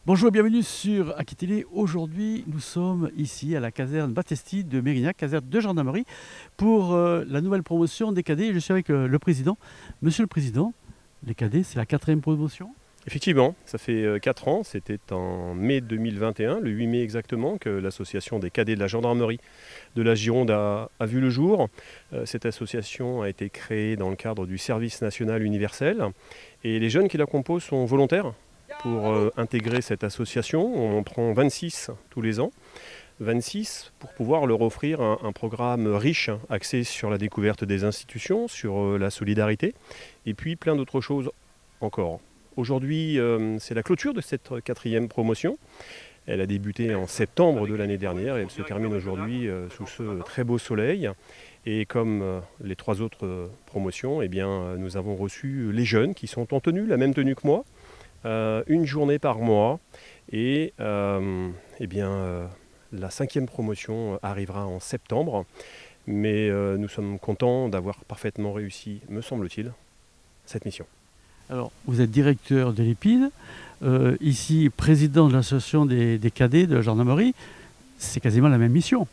Bonjour et bienvenue sur Aki-Télé. Aujourd'hui, nous sommes ici à la caserne Battesti de Mérignac, caserne de gendarmerie, pour la nouvelle promotion des cadets. Je suis avec le président. Monsieur le président, les cadets, c'est la 4e promotion? Effectivement, ça fait 4 ans, c'était en mai 2021, le 8 mai exactement, que l'association des cadets de la gendarmerie de la Gironde a vu le jour. Cette association a été créée dans le cadre du service national universel et les jeunes qui la composent sont volontaires pour intégrer cette association. On en prend 26 tous les ans. 26 pour pouvoir leur offrir un programme riche, axé sur la découverte des institutions, sur la solidarité et puis plein d'autres choses encore. Aujourd'hui, c'est la clôture de cette 4e promotion. Elle a débuté en septembre de l'année dernière et elle se termine aujourd'hui sous ce très beau soleil. Et comme les 3 autres promotions, eh bien, nous avons reçu les jeunes qui sont en tenue, la même tenue que moi, une journée par mois. Et eh bien, la 5e promotion arrivera en septembre. Mais nous sommes contents d'avoir parfaitement réussi, me semble-t-il, cette mission. Alors, vous êtes directeur de l'EPID, ici président de l'association des cadets de la gendarmerie. C'est quasiment la même mission.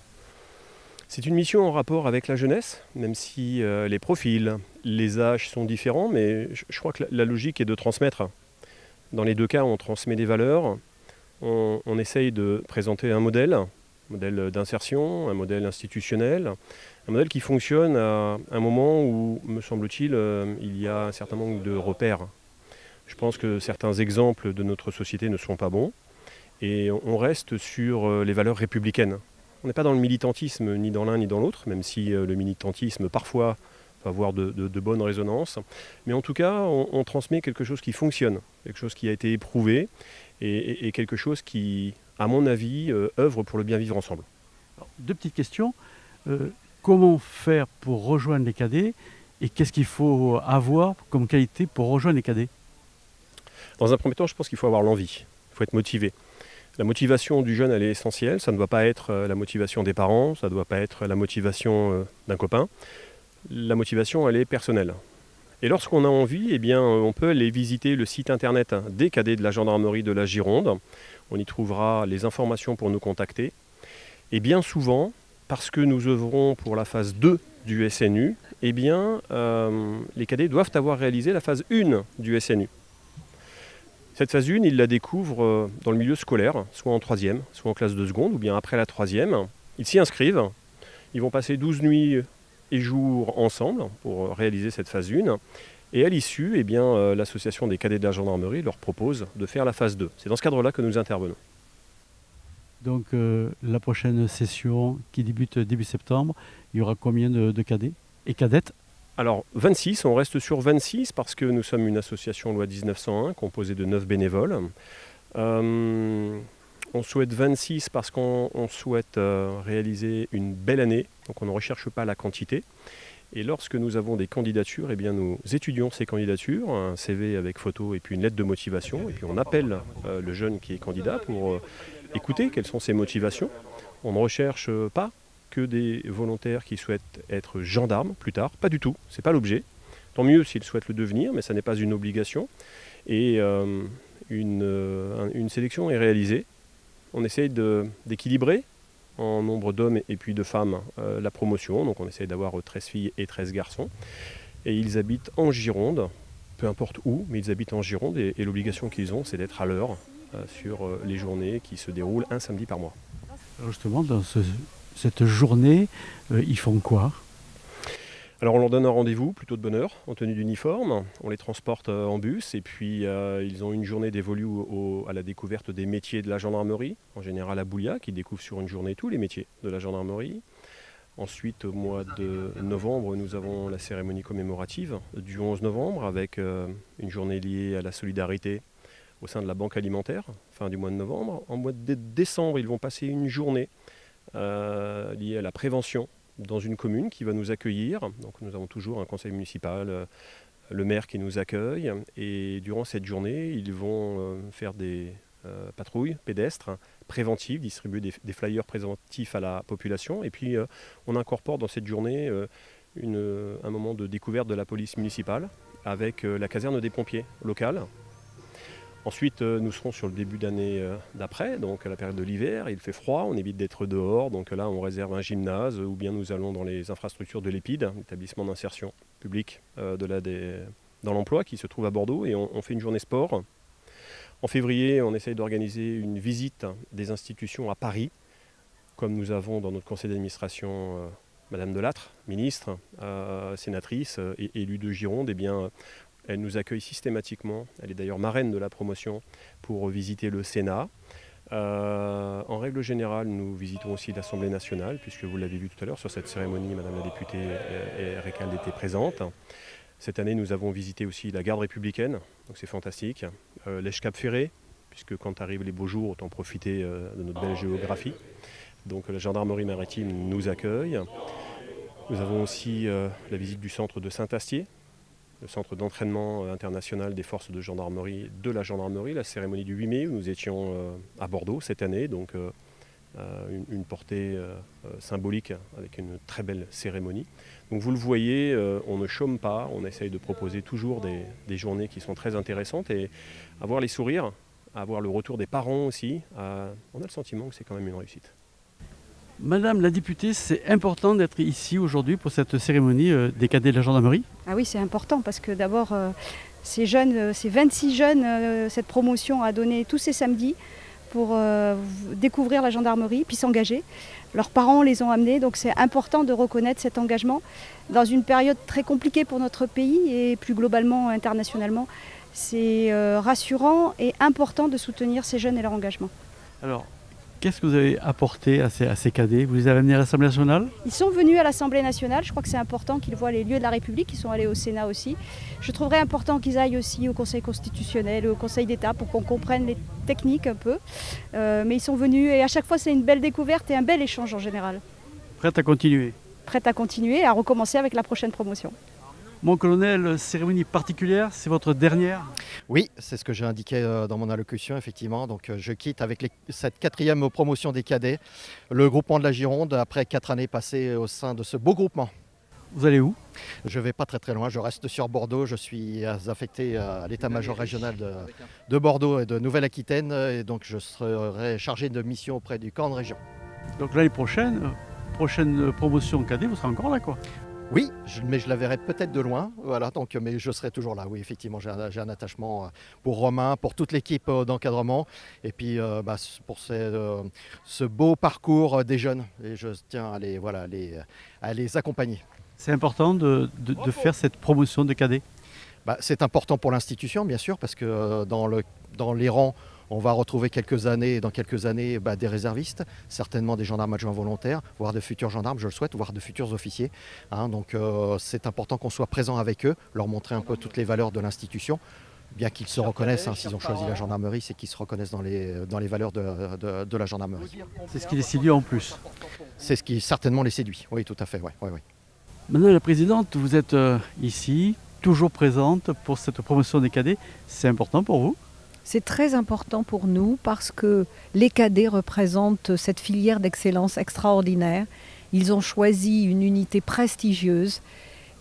C'est une mission en rapport avec la jeunesse, même si les profils, les âges sont différents, mais je crois que la logique est de transmettre. Dans les 2 cas, on transmet des valeurs, on essaye de présenter un modèle d'insertion, un modèle institutionnel, un modèle qui fonctionne à un moment où, me semble-t-il, il y a un certain manque de repères. Je pense que certains exemples de notre société ne sont pas bons et on reste sur les valeurs républicaines. On n'est pas dans le militantisme ni dans l'un ni dans l'autre, même si le militantisme parfois peut avoir de bonnes résonances. Mais en tout cas, on transmet quelque chose qui fonctionne, quelque chose qui a été éprouvé et quelque chose qui, à mon avis, œuvre pour le bien vivre ensemble. Alors, 2 petites questions. Comment faire pour rejoindre les cadets et qu'est-ce qu'il faut avoir comme qualité pour rejoindre les cadets? Dans un premier temps, je pense qu'il faut avoir l'envie, il faut être motivé. La motivation du jeune, elle est essentielle. Ça ne doit pas être la motivation des parents, ça ne doit pas être la motivation d'un copain. La motivation, elle est personnelle. Et lorsqu'on a envie, eh bien, on peut aller visiter le site internet des cadets de la gendarmerie de la Gironde. On y trouvera les informations pour nous contacter. Et bien souvent, parce que nous œuvrons pour la phase 2 du SNU, eh bien, les cadets doivent avoir réalisé la phase 1 du SNU. Cette phase 1, ils la découvrent dans le milieu scolaire, soit en 3e, soit en classe de seconde, ou bien après la 3e. Ils s'y inscrivent, ils vont passer 12 nuits et jours ensemble pour réaliser cette phase 1. Et à l'issue, eh bien, l'association des cadets de la gendarmerie leur propose de faire la phase 2. C'est dans ce cadre-là que nous intervenons. Donc la prochaine session qui débute début septembre, il y aura combien de cadets et cadettes? Alors 26, on reste sur 26 parce que nous sommes une association loi 1901 composée de 9 bénévoles. On souhaite 26 parce qu'on souhaite réaliser une belle année, donc on ne recherche pas la quantité. Et lorsque nous avons des candidatures, eh bien nous étudions ces candidatures, un CV avec photo et puis une lettre de motivation. Et puis on appelle le jeune qui est candidat pour écouter quelles sont ses motivations. On ne recherche pas que des volontaires qui souhaitent être gendarmes plus tard, pas du tout, c'est pas l'objet. Tant mieux s'ils souhaitent le devenir, mais ça n'est pas une obligation. Et une sélection est réalisée. On essaye d'équilibrer en nombre d'hommes et puis de femmes la promotion. Donc on essaye d'avoir 13 filles et 13 garçons. Et ils habitent en Gironde, peu importe où, mais ils habitent en Gironde. Et l'obligation qu'ils ont, c'est d'être à l'heure sur les journées qui se déroulent un samedi par mois. Alors justement, dans cette journée, ils font quoi? Alors on leur donne un rendez-vous plutôt de bonne heure, en tenue d'uniforme. On les transporte en bus et puis ils ont une journée dévolue à la découverte des métiers de la gendarmerie, en général à Boulia, qui découvre sur une journée tous les métiers de la gendarmerie. Ensuite, au mois de novembre, nous avons la cérémonie commémorative du 11 novembre avec une journée liée à la solidarité au sein de la banque alimentaire, fin du mois de novembre. En mois de décembre, ils vont passer une journée liée à la prévention dans une commune qui va nous accueillir. Donc nous avons toujours un conseil municipal, le maire qui nous accueille. Et durant cette journée, ils vont faire des patrouilles pédestres préventives, distribuer des flyers préventifs à la population. Et puis on incorpore dans cette journée un moment de découverte de la police municipale avec la caserne des pompiers locale. Ensuite, nous serons sur le début d'année d'après, donc à la période de l'hiver. Il fait froid, on évite d'être dehors, donc là on réserve un gymnase ou bien nous allons dans les infrastructures de l'EPID, l'établissement d'insertion publique dans l'emploi qui se trouve à Bordeaux, et on fait une journée sport. En février, on essaye d'organiser une visite des institutions à Paris, comme nous avons dans notre conseil d'administration Madame Delattre, ministre, sénatrice et élue de Gironde. Eh bien, elle nous accueille systématiquement, elle est d'ailleurs marraine de la promotion, pour visiter le Sénat. En règle générale, nous visitons aussi l'Assemblée nationale, puisque vous l'avez vu tout à l'heure, sur cette cérémonie, Madame la députée Récalde était présente. Cette année, nous avons visité aussi la garde républicaine, donc c'est fantastique. L'Esch-Cap-Ferré, puisque quand arrivent les beaux jours, autant profiter de notre belle géographie. Donc la gendarmerie maritime nous accueille. Nous avons aussi la visite du centre de Saint-Astier, le centre d'entraînement international des forces de gendarmerie de la gendarmerie, la cérémonie du 8 mai, où nous étions à Bordeaux cette année, donc une portée symbolique avec une très belle cérémonie. Donc vous le voyez, on ne chôme pas, on essaye de proposer toujours des journées qui sont très intéressantes, et avoir les sourires, avoir le retour des parents aussi, on a le sentiment que c'est quand même une réussite. Madame la députée, c'est important d'être ici aujourd'hui pour cette cérémonie des cadets de la gendarmerie? Ah oui, c'est important parce que d'abord, ces 26 jeunes, cette promotion a donné tous ces samedis pour découvrir la gendarmerie, puis s'engager. Leurs parents les ont amenés, donc c'est important de reconnaître cet engagement dans une période très compliquée pour notre pays et plus globalement internationalement. C'est rassurant et important de soutenir ces jeunes et leur engagement. Alors, qu'est-ce que vous avez apporté à ces cadets? Vous les avez amenés à l'Assemblée nationale? Ils sont venus à l'Assemblée nationale, je crois que c'est important qu'ils voient les lieux de la République, ils sont allés au Sénat aussi. Je trouverais important qu'ils aillent aussi au Conseil constitutionnel, au Conseil d'État, pour qu'on comprenne les techniques un peu. Mais ils sont venus et à chaque fois c'est une belle découverte et un bel échange en général. Prête à continuer? Prête à continuer, à recommencer avec la prochaine promotion. Mon colonel, cérémonie particulière, c'est votre dernière? Oui, c'est ce que j'ai indiqué dans mon allocution, effectivement. Donc je quitte avec cette 4e promotion des cadets, le groupement de la Gironde, après 4 années passées au sein de ce beau groupement. Vous allez où? Je ne vais pas très loin, je reste sur Bordeaux, je suis affecté à l'état-major régional de Bordeaux et de Nouvelle-Aquitaine, et donc je serai chargé de mission auprès du camp de région. Donc l'année prochaine promotion cadet, vous serez encore là, quoi? Oui, mais je la verrai peut-être de loin, voilà, donc, mais je serai toujours là. Oui, effectivement, j'ai un attachement pour Romain, pour toute l'équipe d'encadrement, et puis pour ce beau parcours des jeunes, et je tiens à les accompagner. C'est important de faire cette promotion de cadets? C'est important pour l'institution, bien sûr, parce que dans les rangs, on va retrouver dans quelques années des réservistes, certainement des gendarmes adjoints volontaires, voire de futurs gendarmes, je le souhaite, voire de futurs officiers. Donc c'est important qu'on soit présent avec eux, leur montrer un peu toutes les valeurs de l'institution, bien qu'ils se reconnaissent, s'ils ont choisi la gendarmerie, c'est qu'ils se reconnaissent dans les valeurs de la gendarmerie. C'est ce qui les séduit en plus? C'est ce qui certainement les séduit, oui, tout à fait. Oui. Madame la Présidente, vous êtes ici, toujours présente pour cette promotion des cadets. C'est important pour vous? C'est très important pour nous parce que les cadets représentent cette filière d'excellence extraordinaire. Ils ont choisi une unité prestigieuse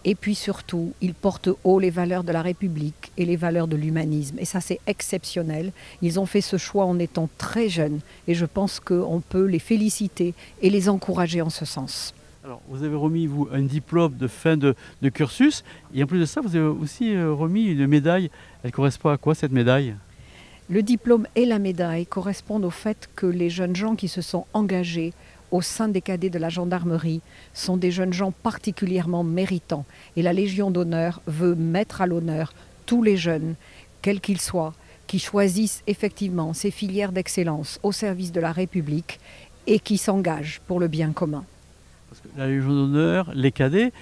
et puis surtout, ils portent haut les valeurs de la République et les valeurs de l'humanisme. Et ça, c'est exceptionnel. Ils ont fait ce choix en étant très jeunes et je pense qu'on peut les féliciter et les encourager en ce sens. Alors, vous avez remis, vous, un diplôme de fin de cursus et en plus de ça, vous avez aussi remis une médaille. Elle correspond à quoi, cette médaille? Le diplôme et la médaille correspondent au fait que les jeunes gens qui se sont engagés au sein des cadets de la gendarmerie sont des jeunes gens particulièrement méritants. Et la Légion d'honneur veut mettre à l'honneur tous les jeunes, quels qu'ils soient, qui choisissent effectivement ces filières d'excellence au service de la République et qui s'engagent pour le bien commun. Parce que la Légion d'honneur, les cadets,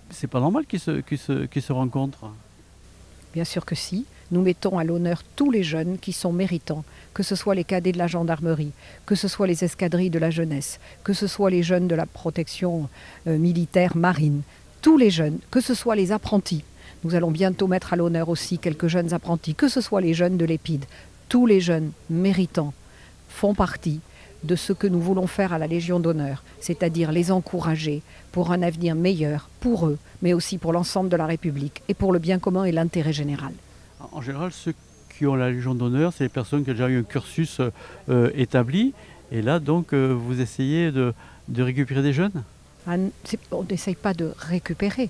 c'est pas normal qu'ils se rencontrent. Bien sûr que si. Nous mettons à l'honneur tous les jeunes qui sont méritants, que ce soit les cadets de la gendarmerie, que ce soit les escadrilles de la jeunesse, que ce soit les jeunes de la protection militaire marine, tous les jeunes, que ce soit les apprentis. Nous allons bientôt mettre à l'honneur aussi quelques jeunes apprentis, que ce soit les jeunes de l'EPID. Tous les jeunes méritants font partie de ce que nous voulons faire à la Légion d'honneur, c'est-à-dire les encourager pour un avenir meilleur pour eux, mais aussi pour l'ensemble de la République et pour le bien commun et l'intérêt général. En général, ceux qui ont la Légion d'honneur, c'est les personnes qui ont déjà eu un cursus établi. Et là, donc, vous essayez de récupérer des jeunes? On n'essaye pas de récupérer.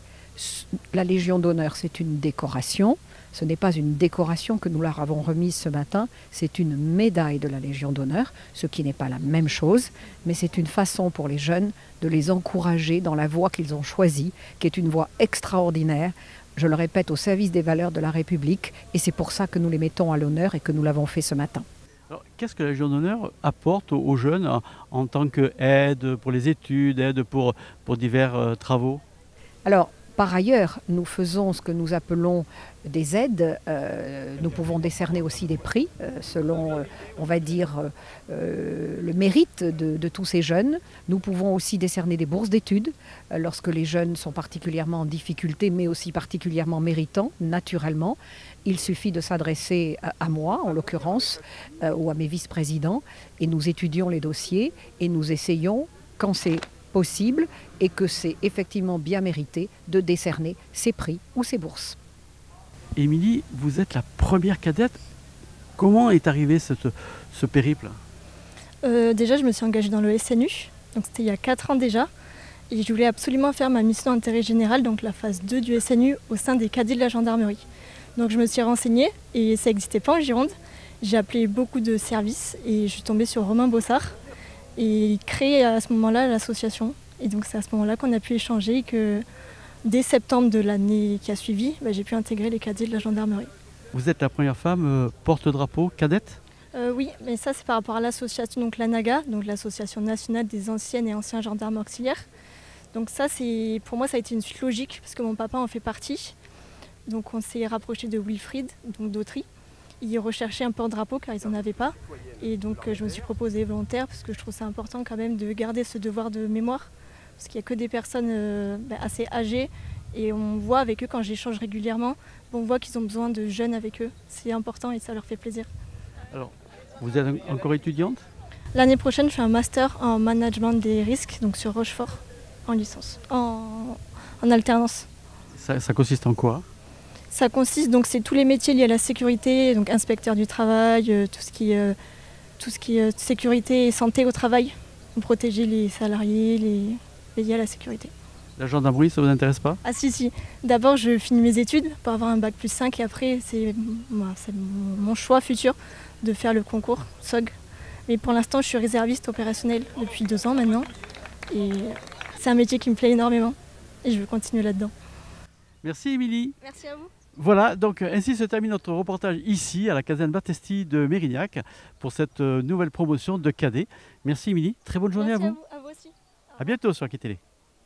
La Légion d'honneur, c'est une décoration. Ce n'est pas une décoration que nous leur avons remise ce matin, c'est une médaille de la Légion d'honneur, ce qui n'est pas la même chose, mais c'est une façon pour les jeunes de les encourager dans la voie qu'ils ont choisie, qui est une voie extraordinaire, je le répète, au service des valeurs de la République, et c'est pour ça que nous les mettons à l'honneur et que nous l'avons fait ce matin. Qu'est-ce que la Légion d'honneur apporte aux jeunes en tant qu'aide pour les études, aide pour divers travaux? Alors, par ailleurs, nous faisons ce que nous appelons des aides. Nous pouvons décerner aussi des prix selon, on va dire, le mérite de tous ces jeunes. Nous pouvons aussi décerner des bourses d'études lorsque les jeunes sont particulièrement en difficulté, mais aussi particulièrement méritants, naturellement. Il suffit de s'adresser à moi, en l'occurrence, ou à mes vice-présidents, et nous étudions les dossiers et nous essayons, quand c'est possible et que c'est effectivement bien mérité, de décerner ces prix ou ces bourses. Émilie, vous êtes la première cadette. Comment est arrivé ce périple? Déjà, je me suis engagée dans le SNU, donc c'était il y a 4 ans déjà, et je voulais absolument faire ma mission d'intérêt général, donc la phase 2 du SNU, au sein des cadets de la gendarmerie. Donc je me suis renseignée, et ça n'existait pas en Gironde. J'ai appelé beaucoup de services, et je suis tombée sur Romain Bossard, et il crée à ce moment-là l'association. Et donc c'est à ce moment-là qu'on a pu échanger et que dès septembre de l'année qui a suivi, j'ai pu intégrer les cadets de la gendarmerie. Vous êtes la première femme porte-drapeau cadette? Oui, mais ça c'est par rapport à l'association, donc l'ANAGA, donc l'Association nationale des anciennes et anciens gendarmes auxiliaires. Donc ça, pour moi, ça a été une suite logique parce que mon papa en fait partie. Donc on s'est rapproché de Wilfried, donc d'Autry. Ils recherchaient un porte-drapeau car ils n'en avaient pas. Et donc je me suis proposée volontaire parce que je trouve ça important quand même de garder ce devoir de mémoire. Parce qu'il n'y a que des personnes assez âgées et on voit avec eux quand j'échange régulièrement, on voit qu'ils ont besoin de jeunes avec eux. C'est important et ça leur fait plaisir. Alors, vous êtes encore étudiante? L'année prochaine, je fais un master en management des risques, donc sur Rochefort, en licence, en alternance. Ça consiste en quoi? Ça consiste, donc c'est tous les métiers liés à la sécurité, donc inspecteur du travail, tout ce qui est sécurité et santé au travail, protéger les salariés, veiller à la sécurité. La gendarmerie, ça vous intéresse pas? Ah si. D'abord, je finis mes études pour avoir un bac plus 5 et après, c'est mon choix futur de faire le concours SOG. Mais pour l'instant, je suis réserviste opérationnelle depuis 2 ans maintenant. Et c'est un métier qui me plaît énormément et je veux continuer là-dedans. Merci Émilie. Merci à vous. Voilà, donc ainsi se termine notre reportage ici à la caserne Battesti de Mérignac pour cette nouvelle promotion de cadets. Merci Émilie, très bonne journée. Merci à vous. À vous aussi. À bientôt sur Aki Télé.